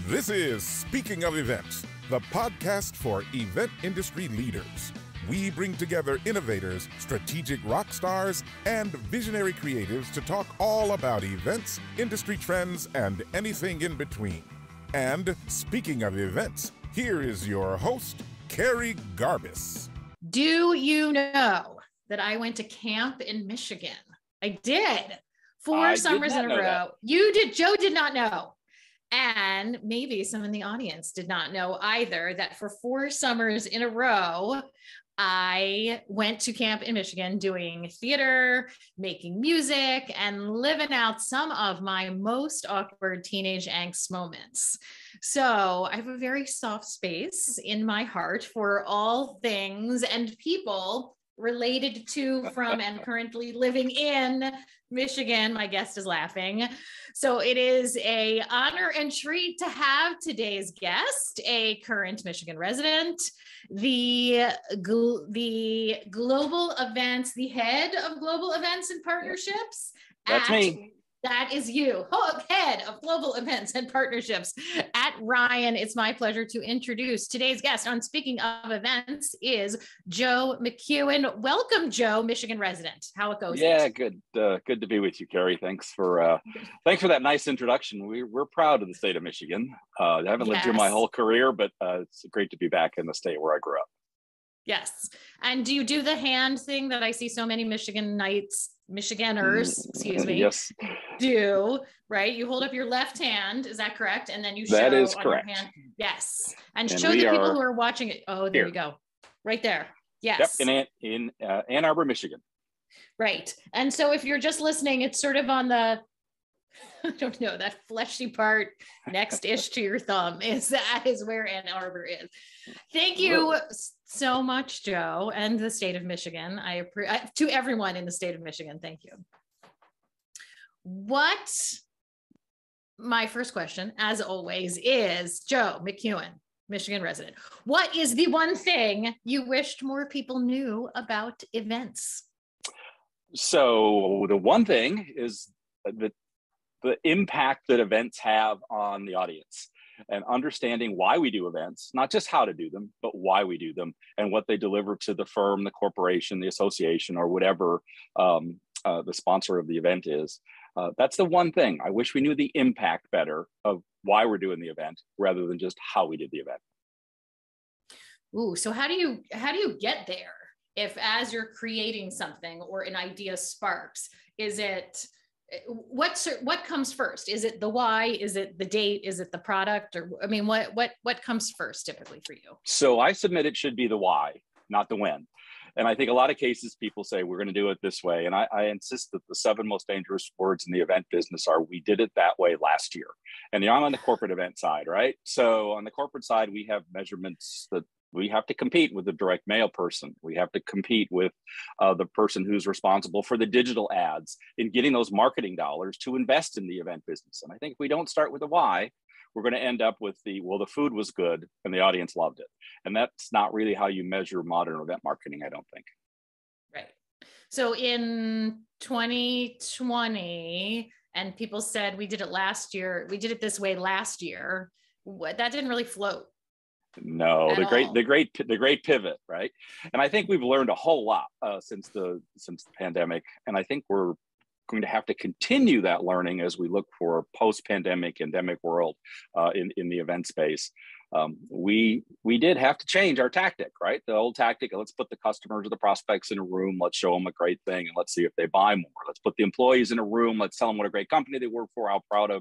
This is Speaking of Events, the podcast for event industry leaders. We bring together innovators, strategic rock stars, and visionary creatives to talk all about events, industry trends, and anything in between. And speaking of events, here is your host, Kerri Garbis. Do you know that I went to camp in Michigan? I did. 4 summers in a row. That. You did. Joe did not know. And maybe some in the audience did not know either that for 4 summers in a row, I went to camp in Michigan doing theater, making music, and living out some of my most awkward teenage angst moments. So I have a very soft space in my heart for all things and people related to, from, and currently living in Michigan. My guest is laughing. So it is an honor and treat to have today's guest, a current Michigan resident, the global events, the head of global events and partnerships. That's me. That is you, head of global events and partnerships at Ryan. It's my pleasure to introduce today's guest on Speaking of Events is Joe McKeown. Welcome, Joe, Michigan resident. How it goes? Yeah, good. Good to be with you, Kerri. Thanks for that nice introduction. We're proud of the state of Michigan. I haven't lived here my whole career, but it's great to be back in the state where I grew up. Yes. And do you do the hand thing that I see so many Michiganers, excuse me, yes, do, right? You hold up your left hand, is that correct? And then you show that is on correct. Your hand. Yes. And show the people who are watching it. Oh, there you go. Right there. Yes. Yep, in Ann Arbor, Michigan. Right. And so if you're just listening, it's sort of on the, I don't know, that fleshy part next-ish to your thumb is where Ann Arbor is. Thank you so much, Joe, and the state of Michigan. To everyone in the state of Michigan, thank you. My first question, as always, is Joe McKeown, Michigan resident. What is the one thing you wished more people knew about events? So the one thing is that the impact that events have on the audience and understanding why we do events, not just how to do them, but why we do them and what they deliver to the firm, the corporation, the association, or whatever the sponsor of the event is. That's the one thing. I wish we knew the impact better of why we're doing the event rather than just how we did the event. Ooh, so how do you get there? If as you're creating something or an idea sparks, is it, what comes first? Is it the why? Is it the date? Is it the product? Or, I mean, what comes first typically for you? So I submit it should be the why, not the when. And I think a lot of cases people say, we're going to do it this way. And I insist that the 7 most dangerous words in the event business are, we did it that way last year. And I'm on the corporate event side, right? So on the corporate side, we have measurements that we have to compete with the direct mail person. We have to compete with the person who's responsible for the digital ads in getting those marketing dollars to invest in the event business. And I think if we don't start with the why, we're going to end up with the food was good and the audience loved it. And that's not really how you measure modern event marketing, I don't think. Right. So in 2020, and people said, we did it last year, we did it this way last year, that didn't really float. No, the great pivot, right? And I think we've learned a whole lot since the pandemic, and I think we're going to have to continue that learning as we look for a post-pandemic, endemic world in the event space. We did have to change our tactic, right? The old tactic, let's put the customers or the prospects in a room, let's show them a great thing, and let's see if they buy more. Let's put the employees in a room, let's tell them what a great company they work for, how proud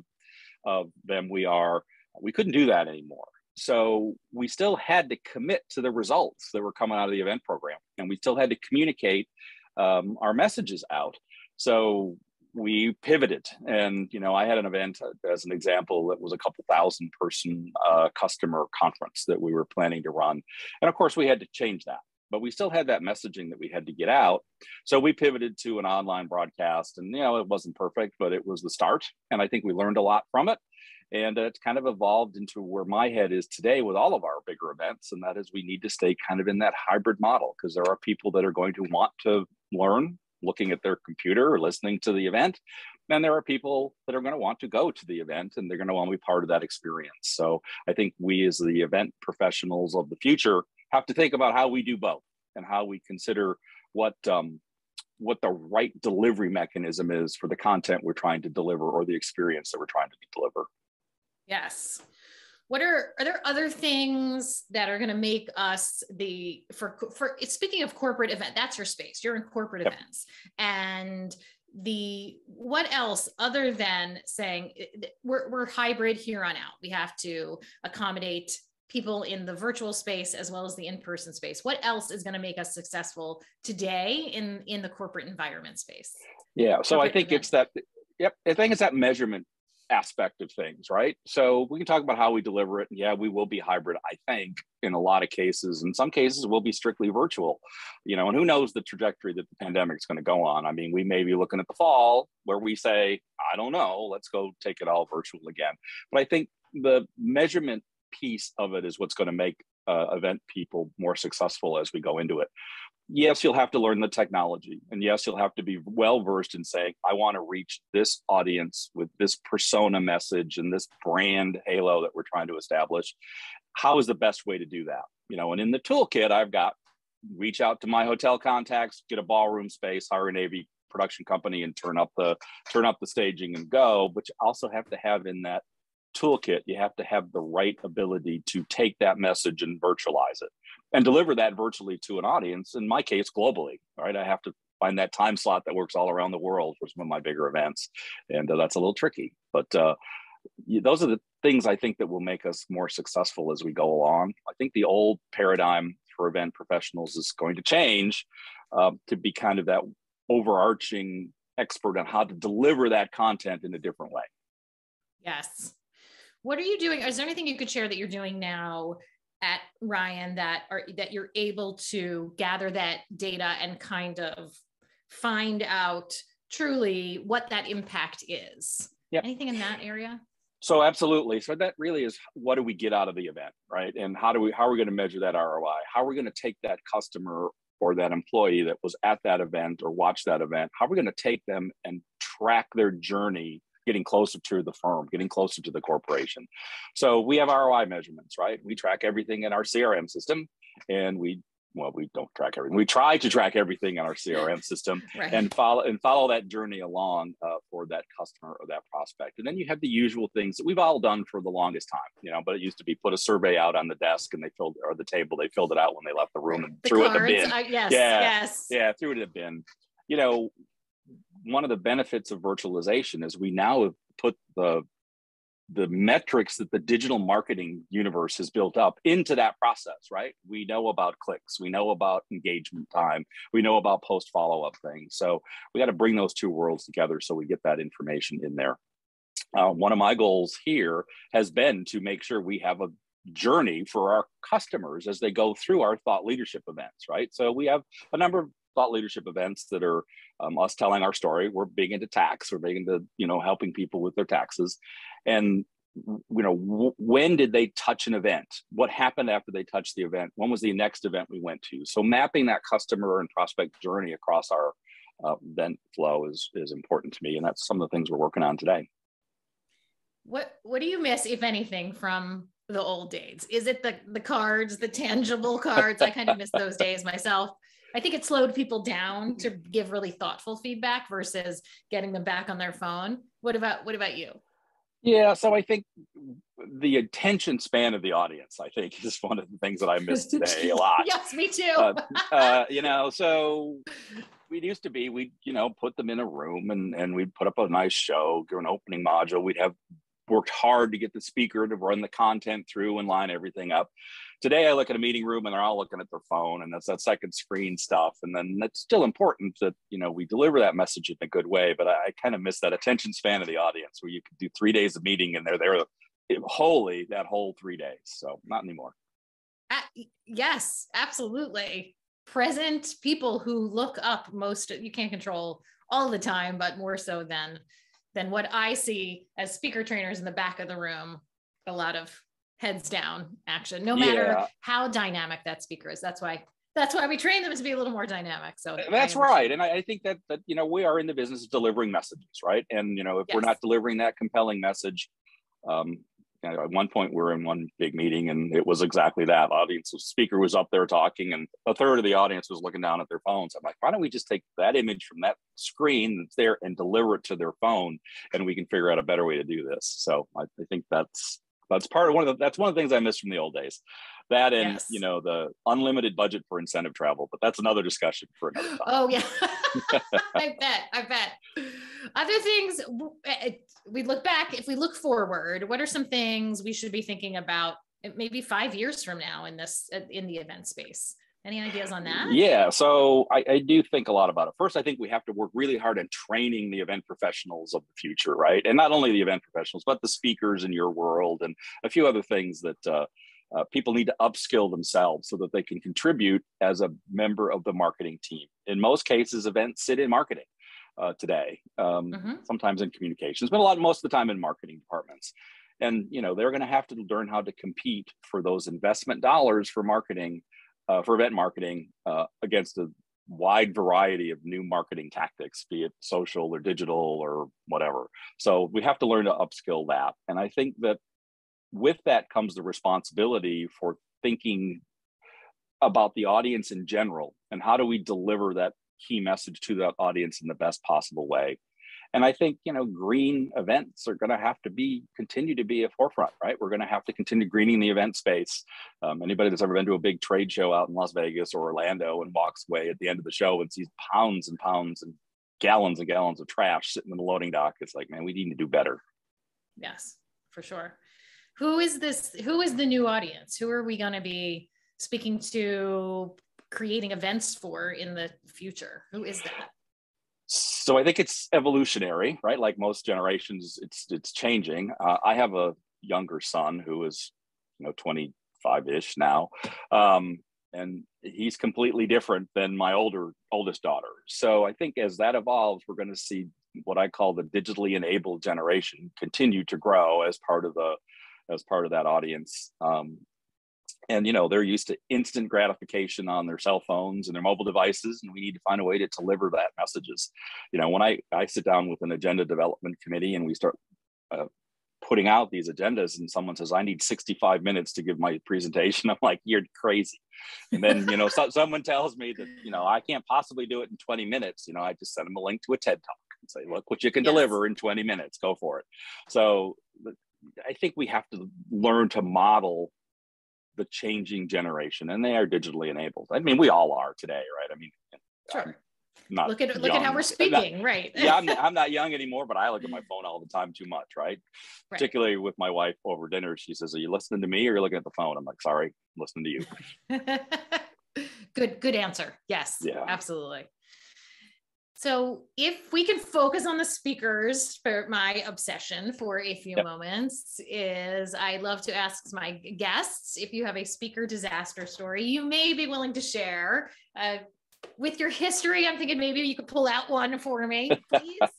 of them we are. We couldn't do that anymore. So we still had to commit to the results that were coming out of the event program, and we still had to communicate our messages out. So we pivoted, and I had an event as an example that was a couple thousand person customer conference that we were planning to run, and of course we had to change that. But we still had that messaging that we had to get out. So we pivoted to an online broadcast, and it wasn't perfect, but it was the start, and I think we learned a lot from it. And it's kind of evolved into where my head is today with all of our bigger events. And that is, we need to stay kind of in that hybrid model, because there are people that are going to want to learn looking at their computer or listening to the event. And there are people that are going to want to go to the event and they're going to want to be part of that experience. So I think we as the event professionals of the future have to think about how we do both and how we consider what the right delivery mechanism is for the content we're trying to deliver or the experience that we're trying to deliver. Yes. Are there other things that are going to make us for speaking of corporate event, that's your space, you're in corporate Yep. events, and what else other than saying we're hybrid here on out, we have to accommodate people in the virtual space as well as the in-person space. What else is going to make us successful today in the corporate environment space? Yeah, so I think it's that, I think it's that measurement aspect of things, right? So we can talk about how we deliver it. And yeah, we will be hybrid, I think, in a lot of cases. In some cases, we'll be strictly virtual, and who knows the trajectory that the pandemic is going to go on. I mean, we may be looking at the fall where we say, I don't know, let's go take it all virtual again. But I think the measurement piece of it is what's going to make event people more successful as we go into it. Yes, you'll have to learn the technology. And yes, you'll have to be well-versed in saying, I want to reach this audience with this persona message and this brand halo that we're trying to establish. How is the best way to do that? And in the toolkit, I've got reach out to my hotel contacts, get a ballroom space, hire an AV production company and turn up the staging and go. But you also have to have in that toolkit, you have to have the right ability to take that message and virtualize it and deliver that virtually to an audience, in my case, globally, right? I have to find that time slot that works all around the world for some of my bigger events. And that's a little tricky, but those are the things I think that will make us more successful as we go along. I think the old paradigm for event professionals is going to change to be kind of that overarching expert on how to deliver that content in a different way. Yes. What are you doing? Is there anything you could share that you're doing now at Ryan that you're able to gather that data and kind of find out truly what that impact is? Yep. Anything in that area? So absolutely. So that really is, what do we get out of the event, right? And how are we going to measure that ROI? How are we going to take that customer or that employee that was at that event or watched that event? How are we going to take them and track their journey getting closer to the firm, getting closer to the corporation? So we have ROI measurements, right? We track everything in our CRM system, and we don't track everything. We try to track everything in our CRM system right. and follow that journey along for that customer or that prospect. And then you have the usual things that we've all done for the longest time, but it used to be put a survey out on the desk and the table, they filled it out when they left the room and threw it in the bin. Yes. Threw it in the bin. One of the benefits of virtualization is we now have put the metrics that the digital marketing universe has built up into that process, right? We know about clicks, we know about engagement time, we know about post follow-up things. So we got to bring those two worlds together so we get that information in there. One of my goals here has been to make sure we have a journey for our customers as they go through our thought leadership events, right? So we have a number of thought leadership events that are us telling our story. We're big into tax. We're big into, helping people with their taxes. And, when did they touch an event? What happened after they touched the event? When was the next event we went to? So mapping that customer and prospect journey across our event flow is important to me. And that's some of the things we're working on today. What do you miss, if anything, from the old days? Is it the cards, the tangible cards? I kind of miss those days myself. I think it slowed people down to give really thoughtful feedback versus getting them back on their phone. What about you? Yeah, so I think the attention span of the audience, I think, is one of the things that I miss today a lot. Yes, me too. So we used to be, we'd, put them in a room and we'd put up a nice show, do an opening module. We'd have worked hard to get the speaker to run the content through and line everything up. Today, I look at a meeting room and they're all looking at their phone, and that's that second screen stuff. And then it's still important that, we deliver that message in a good way, but I kind of miss that attention span of the audience where you could do 3 days of meeting and they're there that whole 3 days. So not anymore. Yes, absolutely. Present people who look up you can't control all the time, but more so than what I see as speaker trainers in the back of the room. A lot of heads down action, no matter how dynamic that speaker is. That's why That's why we train them to be a little more dynamic. So that's right. And I think that, we are in the business of delivering messages, right? And, if we're not delivering that compelling message, at one point we were in one big meeting and it was exactly that. The speaker was up there talking and a third of the audience was looking down at their phones. I'm like, why don't we just take that image from that screen that's there and deliver it to their phone, and we can figure out a better way to do this. So I think that's part of that's one of the things I miss from the old days. That and the unlimited budget for incentive travel, but that's another discussion for another time. Oh yeah, I bet. Other things, we look back. If we look forward, what are some things we should be thinking about maybe 5 years from now in the event space? Any ideas on that? Yeah, so I do think a lot about it. First, I think we have to work really hard in training the event professionals of the future, right? And not only the event professionals, but the speakers in your world and a few other things that people need to upskill themselves so that they can contribute as a member of the marketing team. In most cases, events sit in marketing today, sometimes in communications, but most of the time in marketing departments. And, they're going to have to learn how to compete for those investment dollars for marketing, for event marketing, against a wide variety of new marketing tactics, be it social or digital or whatever. So we have to learn to upskill that. And I think that with that comes the responsibility for thinking about the audience in general and how do we deliver that key message to that audience in the best possible way. And I think, green events are going to have to continue to be a forefront, right? We're going to have to continue greening the event space. Anybody that's ever been to a big trade show out in Las Vegas or Orlando and walks away at the end of the show and sees pounds and pounds and gallons of trash sitting in the loading dock, it's like, man, we need to do better. Yes, for sure. Who is the new audience? Who are we going to be speaking to, creating events for in the future? Who is that? So I think it's evolutionary, right? Like most generations, it's changing. I have a younger son who is, 25-ish now. And he's completely different than my oldest daughter. So I think as that evolves, we're going to see what I call the digitally enabled generation continue to grow as part of that audience. And, they're used to instant gratification on their cell phones and their mobile devices, and we need to find a way to deliver that messages. When I sit down with an agenda development committee and we start putting out these agendas and someone says, I need 65 minutes to give my presentation, I'm like, you're crazy. And then, someone tells me that, I can't possibly do it in 20 minutes. I just send them a link to a TED Talk and say, look what you can deliver in 20 minutes, go for it. So I think we have to learn to model the changing generation, and they are digitally enabled. I mean, we all are today, right? I mean, sure. Look at how we're speaking, right? Yeah, I'm not young anymore, but I look at my phone all the time too much, right? Particularly with my wife over dinner. She says, are you listening to me or are you looking at the phone? I'm like, sorry, I'm listening to you. Good answer. Yes, yeah, absolutely. So if we can focus on the speakers, for my obsession for a few moments is I love to ask my guests, if you have a speaker disaster story you may be willing to share with your history. I'm thinking maybe you could pull out one for me, please.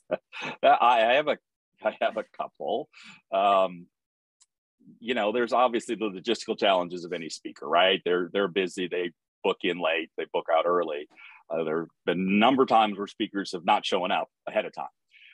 I have a couple. There's obviously the logistical challenges of any speaker, right? They're busy. They book in late. They book out early. There have been a number of times where speakers have not shown up ahead of time.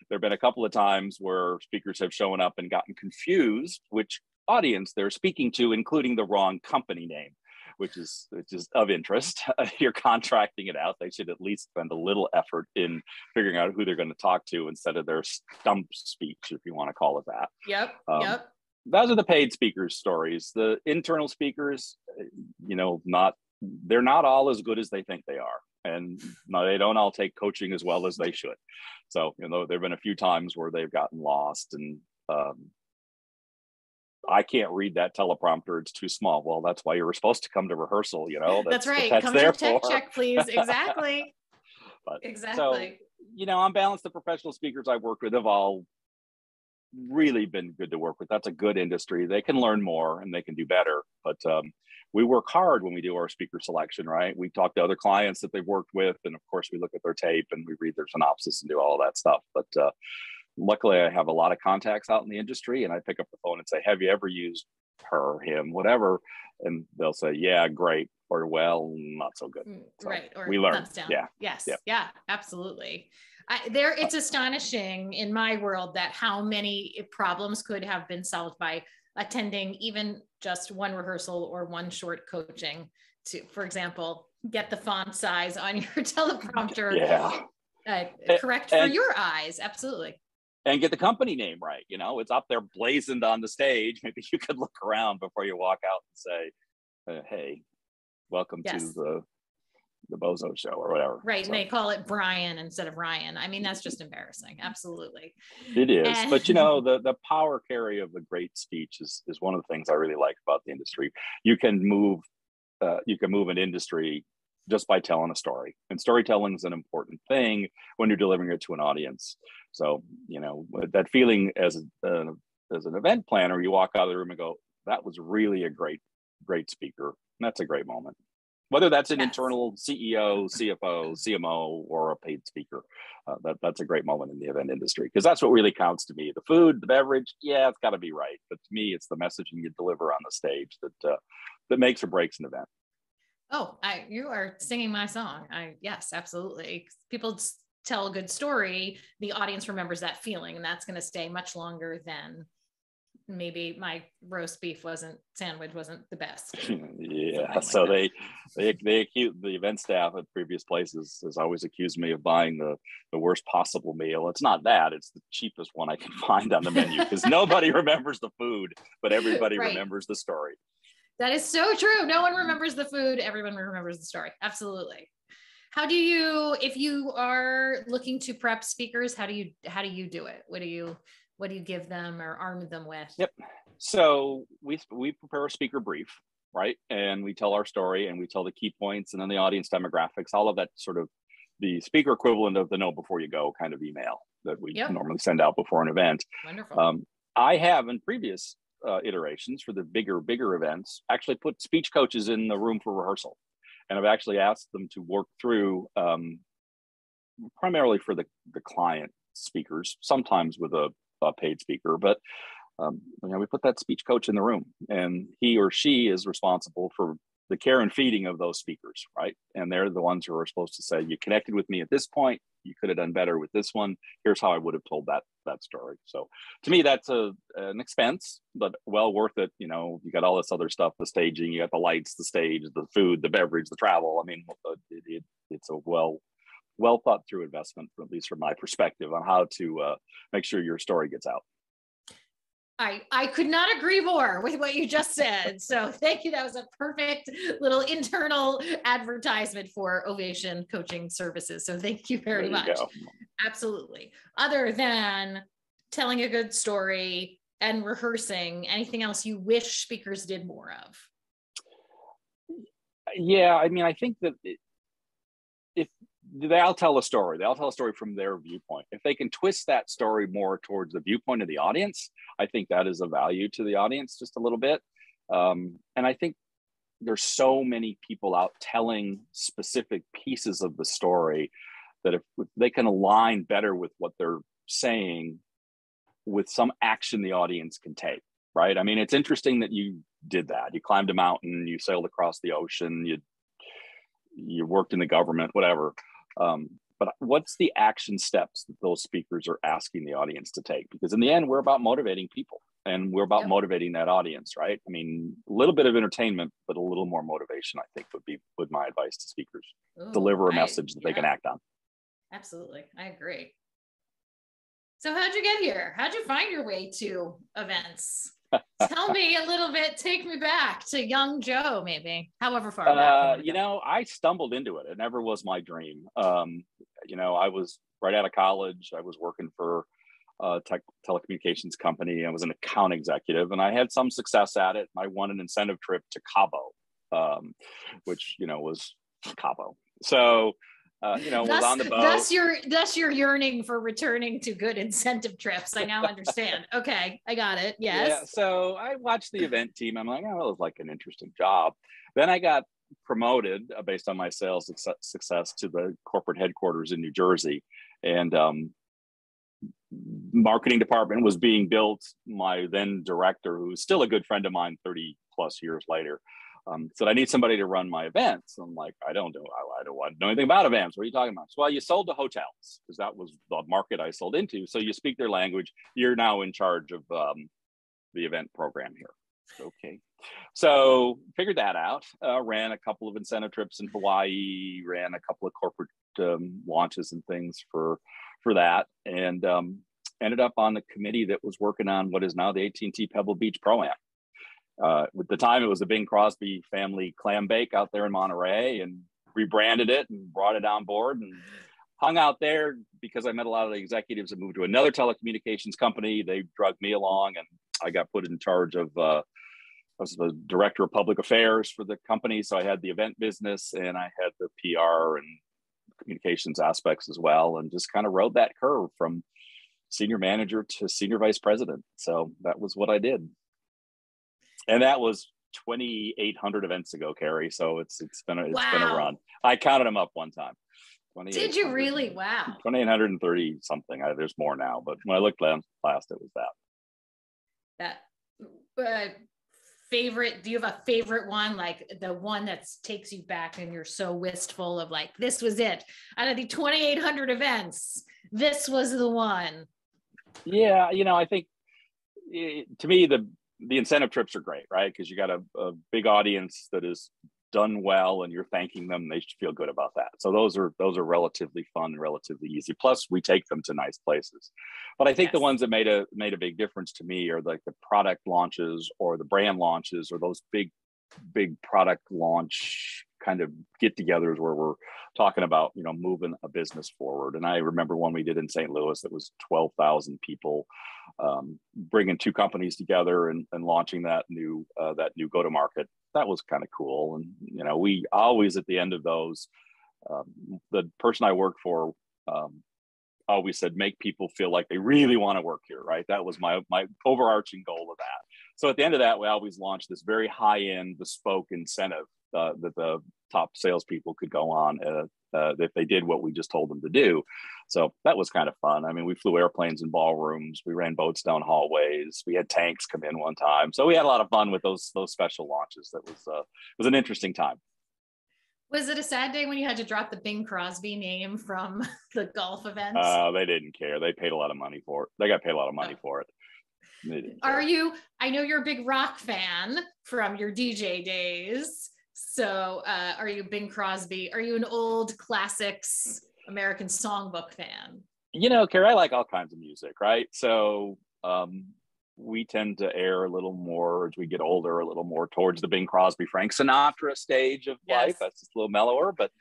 There have been a couple of times where speakers have shown up and gotten confused which audience they're speaking to, including the wrong company name, which is of interest. You're contracting it out. They should at least spend a little effort in figuring out who they're going to talk to instead of their stump speech, if you want to call it that. Yep. Those are the paid speakers' stories. The internal speakers, they're not all as good as they think they are. And they don't all take coaching as well as they should. So, there have been a few times where they've gotten lost and I can't read that teleprompter. It's too small. Well, that's why you were supposed to come to rehearsal, That's right. Come to check, please. Exactly. Exactly. So, on balance, the professional speakers I've worked with have all really been good to work with. That's a good industry. They can learn more and they can do better. But we work hard when we do our speaker selection, right? We talk to other clients that they've worked with. And of course, we look at their tape and we read their synopsis and do all that stuff. But luckily, I have a lot of contacts out in the industry and I pick up the phone and say, have you ever used her, him, whatever? And they'll say, yeah, great. or well, not so good. So right. Or we learned. thumbs down. Yeah. Yes. Yeah. Yeah, absolutely. It's astonishing in my world that how many problems could have been solved by attending even just one rehearsal or one short coaching to, for example, get the font size on your teleprompter correct for your eyes. Absolutely. And get the company name right. You know, it's up there blazoned on the stage. Maybe you could look around before you walk out and say, hey, welcome to the Bozo Show or whatever. Right. So. And they call it Brian instead of Ryan. I mean, that's just embarrassing. Absolutely. It is. But, you know, the power, Kerri, of a great speech is one of the things I really like about the industry. You can move an industry just by telling a story. And storytelling is an important thing when you're delivering it to an audience. So, you know, that feeling as an event planner, you walk out of the room and go, that was really a great speaker. And that's a great moment. Whether that's an internal CEO, CFO, CMO, or a paid speaker, that's a great moment in the event industry, because that's what really counts to me. The food, the beverage, yeah, it's got to be right. But to me, it's the messaging you deliver on the stage that makes or breaks an event. Oh, you are singing my song. Yes, absolutely. People tell a good story, the audience remembers that feeling, and that's going to stay much longer than maybe my roast beef sandwich wasn't the best. Yeah. So they accuse the event staff at previous places has always accused me of buying the worst possible meal. It's not that, it's the cheapest one I can find on the menu, because nobody remembers the food, but everybody remembers the story. That is so true. No one remembers the food. Everyone remembers the story. Absolutely. How do you, if you are looking to prep speakers, how do you do it? What do you give them or arm them with? Yep. So we prepare a speaker brief, right? And we tell our story and we tell the key points and then the audience demographics, all of that, sort of the speaker equivalent of the know before you go kind of email that we normally send out before an event. Wonderful. I have in previous iterations for the bigger events actually put speech coaches in the room for rehearsal. And I've actually asked them to work through primarily for the client speakers, sometimes with a paid speaker, but we put that speech coach in the room, and he or she is responsible for the care and feeding of those speakers, right? And they're the ones who are supposed to say, you connected with me at this point, you could have done better with this one, here's how I would have told that story. So to me, that's an expense, but well worth it. You know, you got all this other stuff, the staging, you got the lights, the stage, the food, the beverage, the travel. I mean, it's a well thought through investment, at least from my perspective, on how to make sure your story gets out. I could not agree more with what you just said. So thank you. That was a perfect little internal advertisement for Ovation Coaching Services. So thank you very much. Go. Absolutely. Other than telling a good story and rehearsing, anything else you wish speakers did more of? Yeah, I mean, I think that they'll tell a story. They'll tell a story from their viewpoint. If they can twist that story more towards the viewpoint of the audience, I think that is a value to the audience just a little bit. And I think there's so many people out telling specific pieces of the story that if they can align better with what they're saying with some action the audience can take, right? I mean, it's interesting that you did that. You climbed a mountain, you sailed across the ocean, you worked in the government, whatever. But what's the action steps that those speakers are asking the audience to take? Because in the end, we're about motivating people and we're about motivating that audience, right? I mean, a little bit of entertainment, but a little more motivation, I think would my advice to speakers. Ooh, deliver a message that they can act on. Absolutely. I agree. So how'd you get here? How'd you find your way to events? Tell me a little bit, take me back to young Joe, maybe, however far back. I stumbled into it. It never was my dream. I was right out of college. I was working for a telecommunications company. I was an account executive and I had some success at it. I won an incentive trip to Cabo, which, was Cabo. So, was on the boat. Thus your yearning for returning to good incentive trips. I now understand. Okay, I got it. Yes. Yeah. So I watched the event team. I'm like, oh, it was like an interesting job. Then I got promoted based on my sales success to the corporate headquarters in New Jersey, and marketing department was being built. My then director, who's still a good friend of mine, 30 plus years later, said, I need somebody to run my events. I'm like, I don't know anything about events. What are you talking about? So, well, you sold to hotels, because that was the market I sold into. So you speak their language. You're now in charge of the event program here. Okay. So figured that out, ran a couple of incentive trips in Hawaii, ran a couple of corporate launches and things for that, and ended up on the committee that was working on what is now the AT&T Pebble Beach Pro-Am. At the time, it was the Bing Crosby family clam bake out there in Monterey, and rebranded it and brought it on board and hung out there because I met a lot of the executives that moved to another telecommunications company. They drugged me along, and I got put in charge of, I was the director of public affairs for the company. So I had the event business, and I had the PR and communications aspects as well, and just kind of rode that curve from senior manager to senior vice president. So that was what I did. And that was 2,800 events ago, Kerri. So it's been a run. I counted them up one time. Did you really? Wow. 2,830 something. There's more now, but when I looked last, it was that. Favorite? Do you have a favorite one? Like the one that takes you back and you're so wistful of, like, this was it. Out of the 2,800 events, this was the one. Yeah. I think to me, the incentive trips are great, right? Because you got a big audience that is done well, and you're thanking them. They should feel good about that. So those are relatively fun and relatively easy. Plus, we take them to nice places. But I think the ones that made a big difference to me are like the product launches or the brand launches, or those big product launch kind of get-togethers where we're talking about moving a business forward. And I remember one we did in St. Louis that was 12,000 people, bringing two companies together and launching that new go-to-market. That was kind of cool. And we always, at the end of those, the person I worked for always said, make people feel like they really want to work here, right? That was my overarching goal of that. So at the end of that, we always launched this very high-end bespoke incentive that the top salespeople could go on if they did what we just told them to do. So that was kind of fun. I mean, we flew airplanes in ballrooms. We ran boats down hallways. We had tanks come in one time. So we had a lot of fun with those special launches. That was an interesting time. Was it a sad day when you had to drop the Bing Crosby name from the golf events? They didn't care. They paid a lot of money for it. They got paid a lot of money for it. I know you're a big rock fan from your DJ days. So are you Bing Crosby? Are you an old classics American songbook fan? Kerri, I like all kinds of music, right? So we tend to err a little more as we get older, a little more towards the Bing Crosby, Frank Sinatra stage of life. That's just a little mellower. But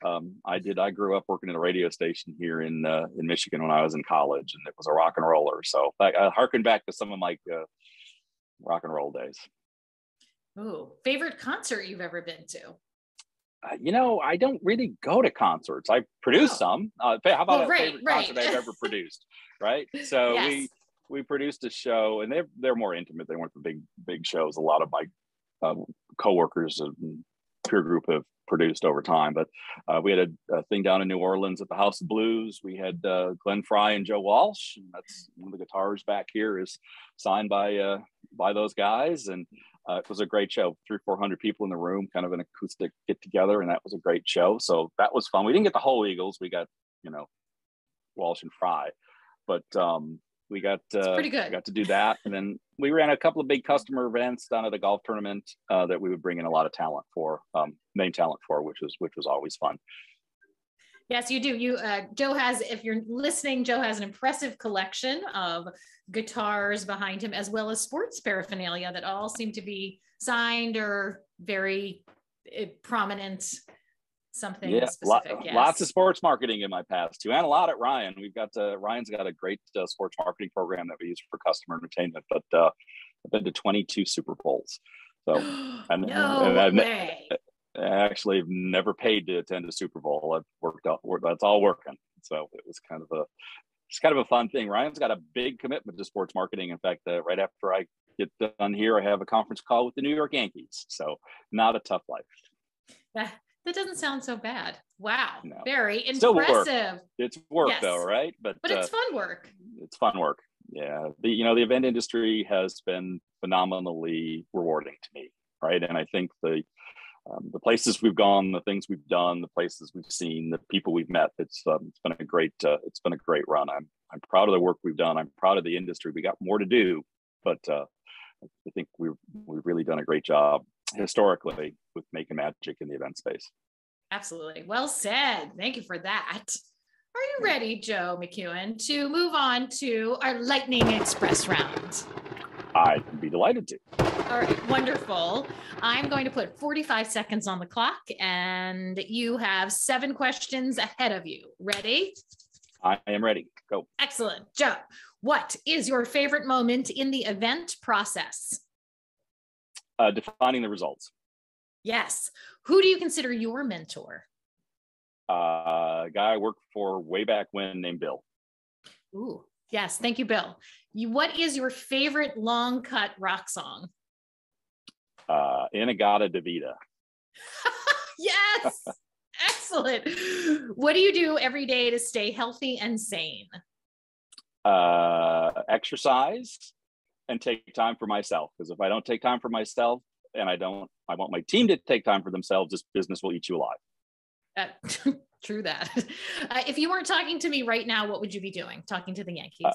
I grew up working at a radio station here in Michigan when I was in college, and it was a rock and roller. So I harken back to some of my rock and roll days. Ooh, favorite concert you've ever been to? I don't really go to concerts. I produce some. How about a favorite concert I've ever produced? Right. So we produced a show, and they're more intimate. They weren't the big shows. A lot of my coworkers and peer group have produced over time. But we had a thing down in New Orleans at the House of Blues. We had Glenn Frey and Joe Walsh, and that's one of the guitars back here is signed by those guys. And it was a great show. 300-400 people in the room, kind of an acoustic get together, and that was a great show. So that was fun. We didn't get the whole Eagles. We got Walsh and Frey, but we got pretty good. Got to do that, and then we ran a couple of big customer events down at a golf tournament that we would bring in a lot of talent for, name talent for, which was always fun. Yes, you do. Joe has, if you're listening, Joe has an impressive collection of guitars behind him, as well as sports paraphernalia that all seem to be signed or very prominent. Something specific. Lots of sports marketing in my past too, and a lot at Ryan. We've got Ryan's got a great sports marketing program that we use for customer entertainment. But I've been to 22 Super Bowls. So I actually have never paid to attend a Super Bowl. I've worked out. That's all working. So it was kind of a fun thing. Ryan's got a big commitment to sports marketing. In fact, right after I get done here, I have a conference call with the New York Yankees. So not a tough life. That doesn't sound so bad. Wow. No. Very impressive. Work. It's work though, right? But it's fun work. It's fun work. Yeah. The event industry has been phenomenally rewarding to me. right? And I think the places we've gone, the things we've done, the places we've seen, the people we've met, it's been a great run. I'm proud of the work we've done. I'm proud of the industry. We got more to do, but I think we've really done a great job historically with making magic in the event space. Absolutely. Well said. Thank you for that. Are you ready, Joe McKeown, to move on to our Lightning Express round? I'd be delighted to. All right, wonderful. I'm going to put 45 seconds on the clock, and you have 7 questions ahead of you. Ready? I am ready. Go. Excellent. Joe, what is your favorite moment in the event process? Defining the results. Yes. Who do you consider your mentor? A guy I worked for way back when named Bill. Ooh, yes. Thank you, Bill. What is your favorite long cut rock song? Inagata Devita. Yes. Excellent. What do you do every day to stay healthy and sane? Exercise and take time for myself. Because if I don't take time for myself, and I want my team to take time for themselves, this business will eat you alive. True that. If you weren't talking to me right now, what would you be doing? Talking to the Yankees?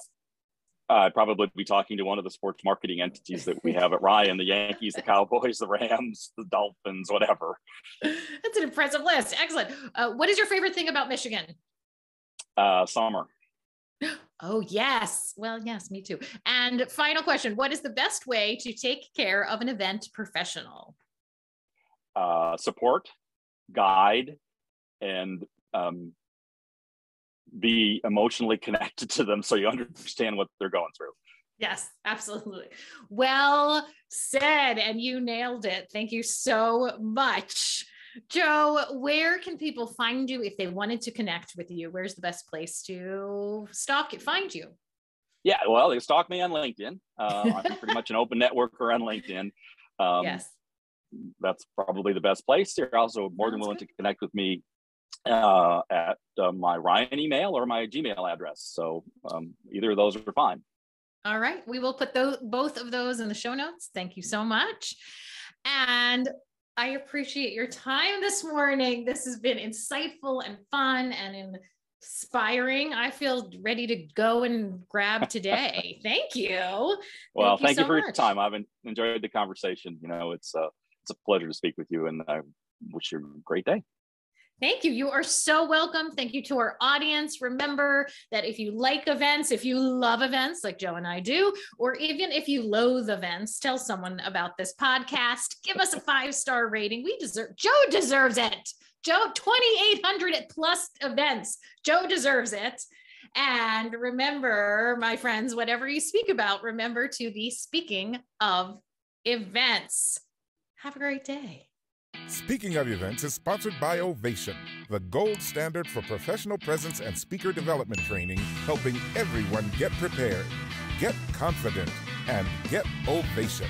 I'd probably be talking to one of the sports marketing entities that we have at Ryan, the Yankees, the Cowboys, the Rams, the Dolphins, whatever. That's an impressive list. Excellent. What is your favorite thing about Michigan? Summer. Oh, yes. Well, yes, me too. And final question. What is the best way to take care of an event professional? Support, guide, and be emotionally connected to them so you understand what they're going through. Yes, absolutely. Well said. And you nailed it. Thank you so much. Joe, where can people find you if they wanted to connect with you? Where's the best place to find you? Yeah, well, they stalk me on LinkedIn. I'm pretty much an open networker on LinkedIn. Yes. That's probably the best place. You're also more than willing to connect with me at my Ryan email or my Gmail address. So either of those are fine. All right. We will put both of those in the show notes. Thank you so much. And I appreciate your time this morning. This has been insightful and fun and inspiring. I feel ready to go and grab today. Thank you. Well, thank you for your time. I've enjoyed the conversation. You know, it's a pleasure to speak with you, and I wish you a great day. Thank you. You are so welcome. Thank you to our audience. Remember that if you like events, if you love events like Joe and I do, or even if you loathe events, tell someone about this podcast. Give us a 5-star rating. Joe deserves it. Joe, 2,800 plus events. Joe deserves it. And remember, my friends, whatever you speak about, remember to be speaking of events. Have a great day. Speaking of Events is sponsored by Ovation, the gold standard for professional presence and speaker development training, helping everyone get prepared, get confident, and get Ovation.